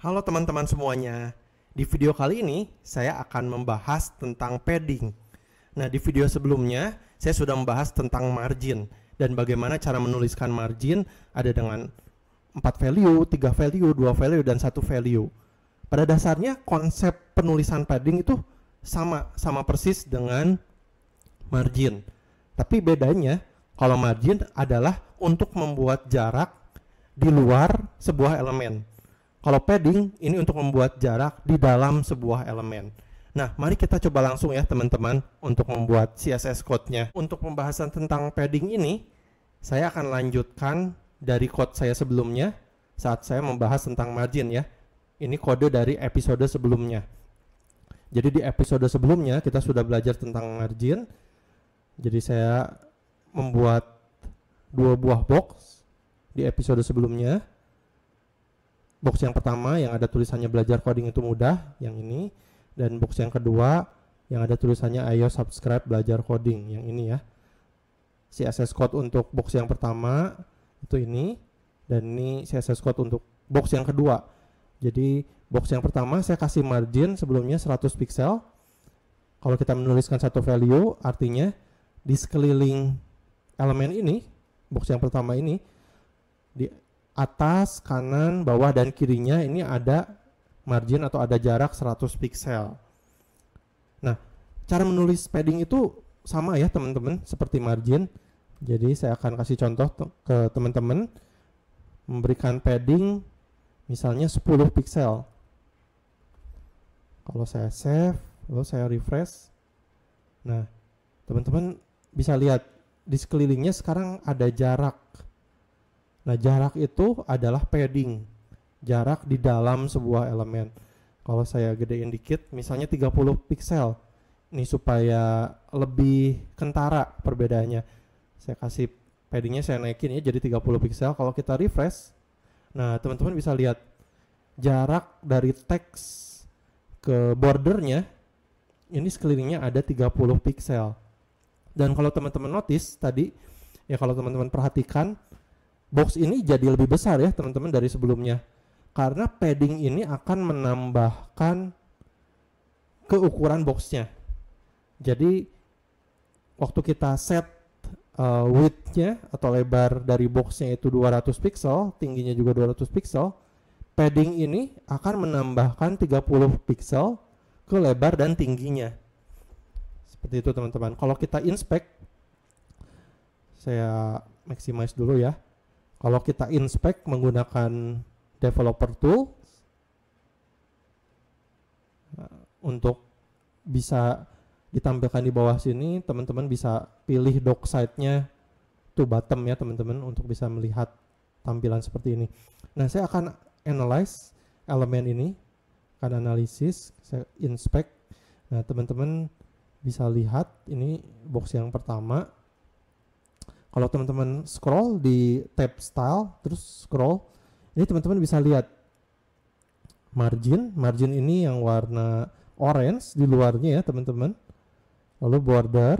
Halo teman-teman semuanya. Di video kali ini saya akan membahas tentang padding. Nah, di video sebelumnya saya sudah membahas tentang margin dan bagaimana cara menuliskan margin ada dengan 4 value, 3 value, 2 value dan 1 value. Pada dasarnya konsep penulisan padding itu sama persis dengan margin. Tapi bedanya kalau margin adalah untuk membuat jarak di luar sebuah elemen. Kalau padding ini untuk membuat jarak di dalam sebuah elemen. Nah, mari kita coba langsung ya teman-teman untuk membuat CSS code-nya. Untuk pembahasan tentang padding ini, saya akan lanjutkan dari code saya sebelumnya saat saya membahas tentang margin ya. Ini kode dari episode sebelumnya. Jadi di episode sebelumnya kita sudah belajar tentang margin. Jadi saya membuat 2 buah box di episode sebelumnya. Box yang pertama yang ada tulisannya belajar coding itu mudah, yang ini. Dan box yang kedua yang ada tulisannya ayo subscribe belajar coding, yang ini ya. CSS code untuk box yang pertama itu ini. Dan ini CSS code untuk box yang kedua. Jadi box yang pertama saya kasih margin sebelumnya 100 pixel. Kalau kita menuliskan satu value, artinya di sekeliling elemen ini, box yang pertama ini, di atas, kanan, bawah, dan kirinya ini ada margin atau ada jarak 100 pixel. Nah, cara menulis padding itu sama ya teman-teman, seperti margin. Jadi saya akan kasih contoh ke teman-teman, memberikan padding misalnya 10 pixel. Kalau saya save, lalu saya refresh. Nah, teman-teman bisa lihat di sekelilingnya sekarang ada jarak. Nah, jarak itu adalah padding, jarak di dalam sebuah elemen. Kalau saya gedein dikit, misalnya 30 pixel, ini supaya lebih kentara perbedaannya. Saya kasih paddingnya, saya naikin ya jadi 30 pixel. Kalau kita refresh, nah teman-teman bisa lihat jarak dari teks ke bordernya, ini sekelilingnya ada 30 pixel. Dan kalau teman-teman notice tadi, ya kalau teman-teman perhatikan, box ini jadi lebih besar ya teman-teman dari sebelumnya. Karena padding ini akan menambahkan keukuran boxnya. Jadi waktu kita set width-nya atau lebar dari boxnya itu 200 pixel, tingginya juga 200 pixel, padding ini akan menambahkan 30 pixel ke lebar dan tingginya. Seperti itu teman-teman. Kalau kita inspect, saya maximize dulu ya. Kalau kita inspect menggunakan developer tool untuk bisa ditampilkan di bawah sini, teman-teman bisa pilih dock side-nya to bottom ya teman-teman untuk bisa melihat tampilan seperti ini. Nah, saya akan analyze elemen ini, akan analisis, saya inspect. Nah, teman-teman bisa lihat ini box yang pertama. Kalau teman-teman scroll di tab style, terus scroll, ini teman-teman bisa lihat margin ini yang warna orange di luarnya ya teman-teman. Lalu border,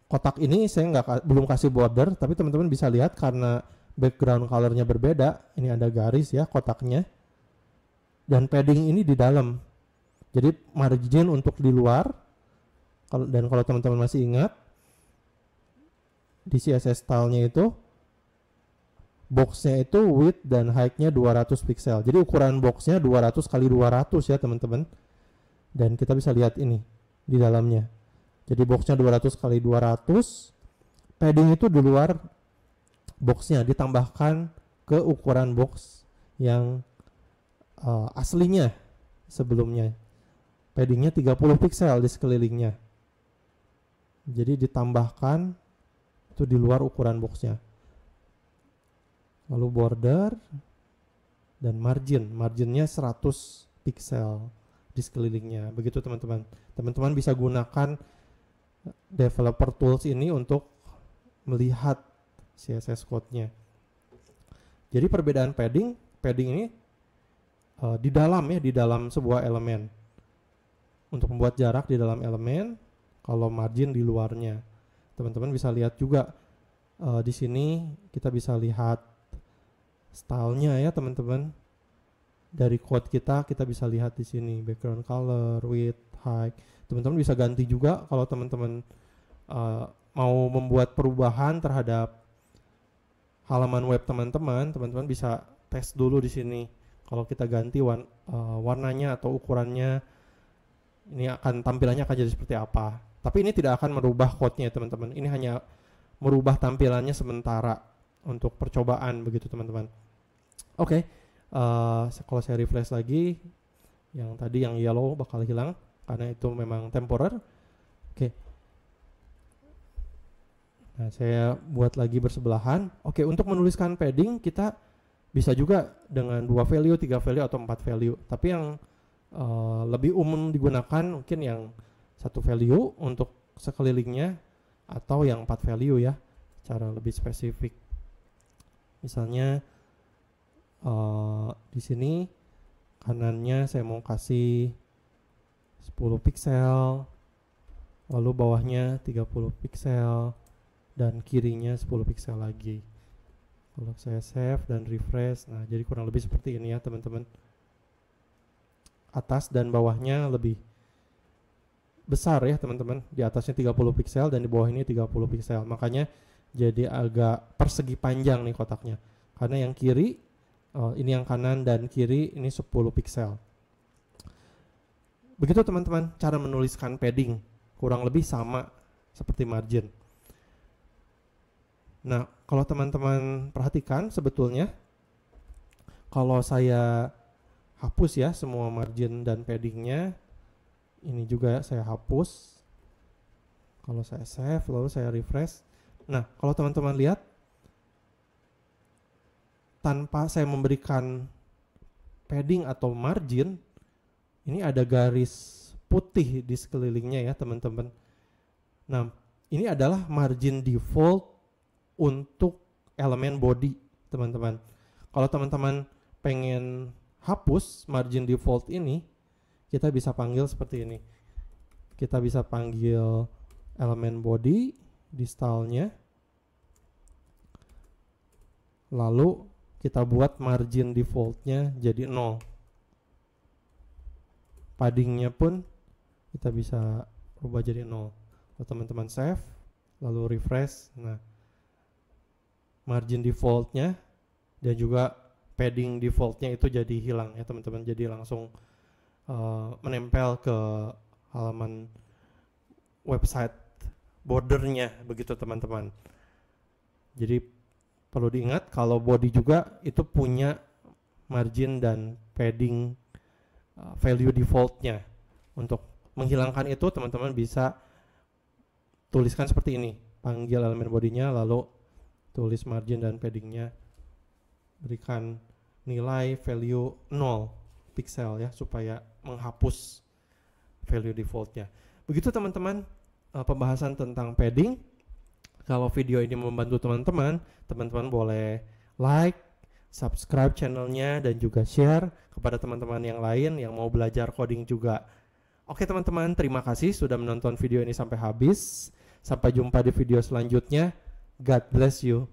kotak ini saya belum kasih border, tapi teman-teman bisa lihat karena background colornya berbeda, ini ada garis ya kotaknya. Dan padding ini di dalam. Jadi margin untuk di luar, dan kalau teman-teman masih ingat, di CSS style-nya itu box-nya itu width dan height-nya 200 pixel. Jadi ukuran box-nya 200 kali 200 ya teman-teman. Dan kita bisa lihat ini di dalamnya. Jadi box-nya 200 kali 200. Padding itu di luar box-nya ditambahkan ke ukuran box yang aslinya sebelumnya. Padding-nya 30 pixel di sekelilingnya. Jadi ditambahkan itu di luar ukuran boxnya. Lalu border dan marginnya 100 pixel di sekelilingnya. Begitu teman-teman. Teman-teman bisa gunakan developer tools ini untuk melihat CSS code-nya. Jadi perbedaan padding ini di dalam ya, di dalam sebuah elemen. Untuk membuat jarak di dalam elemen, kalau margin di luarnya. Teman-teman bisa lihat juga di sini kita bisa lihat stylenya ya teman-teman. dari code kita bisa lihat di sini background color, width, height. Teman-teman bisa ganti juga kalau teman-teman mau membuat perubahan terhadap halaman web teman-teman bisa tes dulu di sini. Kalau kita ganti warnanya atau ukurannya, ini tampilannya akan jadi seperti apa. Tapi ini tidak akan merubah code-nya teman-teman. Ini hanya merubah tampilannya sementara untuk percobaan begitu teman-teman. Oke. Kalau saya refresh lagi, yang tadi yang yellow bakal hilang karena itu memang temporer. Oke. Nah, saya buat lagi bersebelahan. Oke, untuk menuliskan padding kita bisa juga dengan 2 value, 3 value atau 4 value. Tapi yang lebih umum digunakan mungkin yang 1 value untuk sekelilingnya atau yang 4 value ya, cara lebih spesifik. Misalnya di sini kanannya saya mau kasih 10 pixel, lalu bawahnya 30 pixel, dan kirinya 10 pixel lagi. Kalau saya save dan refresh, nah jadi kurang lebih seperti ini ya teman-teman. Atas dan bawahnya lebih besar ya teman-teman. Di atasnya 30 pixel dan di bawah ini 30 pixel. Makanya jadi agak persegi panjang nih kotaknya. Karena yang kiri, ini yang kanan dan kiri ini 10 pixel. Begitu teman-teman cara menuliskan padding. Kurang lebih sama seperti margin. Nah, kalau teman-teman perhatikan sebetulnya kalau saya hapus ya semua margin dan paddingnya, ini juga saya hapus. Kalau saya save lalu saya refresh. Nah, kalau teman-teman lihat tanpa saya memberikan padding atau margin, ini ada garis putih di sekelilingnya ya teman-teman. Nah, ini adalah margin default untuk elemen body teman-teman. Kalau teman-teman pengen hapus margin default ini, kita bisa panggil seperti ini. Kita bisa panggil elemen body di stylenya, lalu kita buat margin defaultnya jadi 0. Paddingnya pun kita bisa rubah jadi 0. Kalau teman-teman save lalu refresh, nah margin defaultnya dan juga padding defaultnya itu jadi hilang ya teman-teman. Jadi langsung menempel ke halaman website bordernya begitu teman-teman. Jadi perlu diingat kalau body juga itu punya margin dan padding value defaultnya. Untuk menghilangkan itu teman-teman bisa tuliskan seperti ini. Panggil elemen bodinya lalu tulis margin dan paddingnya, berikan nilai value 0 pixel ya supaya menghapus value defaultnya. Begitu teman-teman pembahasan tentang padding. Kalau video ini membantu teman-teman, teman-teman boleh like, subscribe channelnya, dan juga share kepada teman-teman yang lain yang mau belajar coding juga. Oke teman-teman, terima kasih sudah menonton video ini sampai habis. Sampai jumpa di video selanjutnya. God bless you.